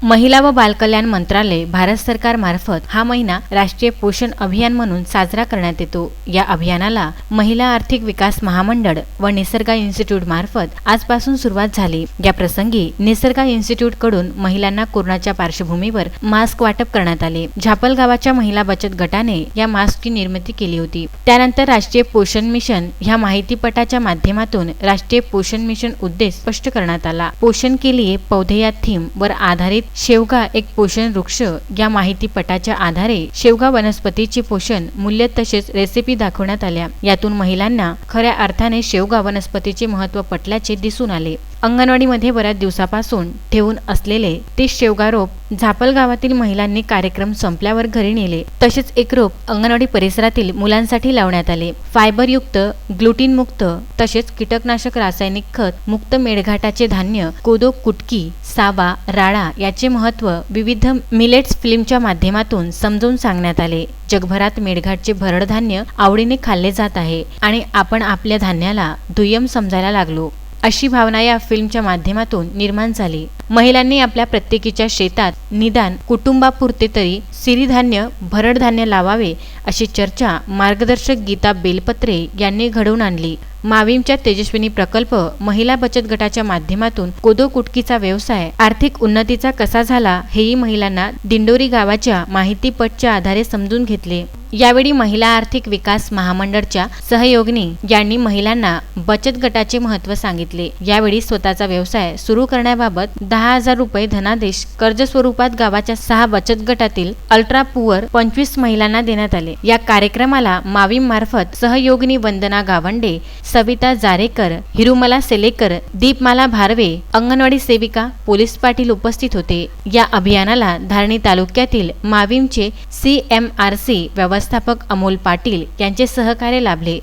महिला व बालकल्याण मंत्रालय भारत सरकार मार्फत हा महिना राष्ट्रीय पोषण अभियान म्हणून साजरा करण्यात येतो। या अभियानाला महिला आर्थिक विकास महामंडळ व निसर्गा इन्स्टिट्यूट मार्फत आजपासून सुरुवात झाली। या प्रसंगी निसर्गा इन्स्टिट्यूट कडून महिलांना कोरोनाच्या पार्श्वभूमीवर मास्क वाटप करण्यात आले। झापल गावाच्या महिला बचत गटाने या मास्कची निर्मिती केली होती। त्यानंतर राष्ट्रीय पोषण मिशन ह्या माहितीपटाच्या माध्यमातून राष्ट्रीय पोषण मिशन उद्देश स्पष्ट करण्यात आला। पोषण के लिए पौधे या थीम वर आधारित शेवगा एक पोषण वृक्ष या माहितीपटाच्या आधारे शेवगा वनस्पतीचे पोषण मूल्य तसेच रेसिपी दाखवण्यात आल्या। यातून महिलांना खऱ्या अर्थाने शेवगा वनस्पतीचे महत्त्व पटल्याचे दिसून आले। अंगणवाडीमध्ये बऱ्याच दिवसापासून ठेवून असलेले ते शेवगा रोप झापल गावातील महिलांनी कार्यक्रम संपल्यावर घरी नेले। तसेच एक रोप अंगणवाडी परिसरातील मुलांसाठी लावण्यात आले। फायबर युक्त, ग्लुटीन मुक्त तसेच कीटकनाशक रासायनिक खत मुक्त मेळघाटाचे धान्य कोदो, कुटकी, सावा, राळा याचे महत्त्व विविध मिलेट्स फिल्मच्या माध्यमातून समजावून सांगण्यात आले। जगभरात मेळघाटचे भरड धान्य आवडीने खाल्ले जात आहे आणि आपण आपल्या धान्याला दुय्यम समजायला लागलो, अशी भावना या फिल्मच्या माध्यमातून निर्माण झाली। महिलांनी आपल्या प्रत्येकीच्या शेतात निदान कुटुंबापुरते तरी सिरीधान्य, भरड धान्य लावावे अशी चर्चा मार्गदर्शक गीता बेलपत्रे यांनी घडवून आणली। माविमच्या तेजस्विनी प्रकल्प महिला बचत गटाच्या माध्यमातून कोदो कुटकीचा व्यवसाय आर्थिक उन्नतीचा कसा झाला हेही महिलांना दिंडोरी गावाच्या माहितीपटच्या आधारे समजून घेतले। यावेळी महिला आर्थिक विकास महामंडळच्या सहयोगिनी यांनी महिलांना बचत गटाचे महत्त्व सांगितले। यावेळी स्वतःचा व्यवसाय सुरू करण्याबाबत 10,000 रुपये धनादेश कर्ज स्वरूपात गावाच्या 6 बचत गटातील अल्ट्रा पुअर 25 महिलांना देण्यात आले। या कार्यक्रमाला माविम मार्फत सहयोगिनी वंदना गावंडे, सविता जारेकर, हिरुमला सेलेकर, दीपमाला भारवे, अंगणवाडी सेविका, पोलीस पाटील उपस्थित होते। या अभियानाला धारणी तालुक्यातील माविमचे CMRC व्यवस्थापक अमोल पाटील यांचे सहकार्य लाभले।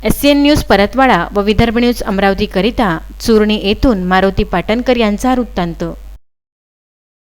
SCN न्यूज परतवाडा व विदर्भ न्यूज अमरावती करिता चूरणी येथून मारुती पाटणकर यांचा वृत्तांत।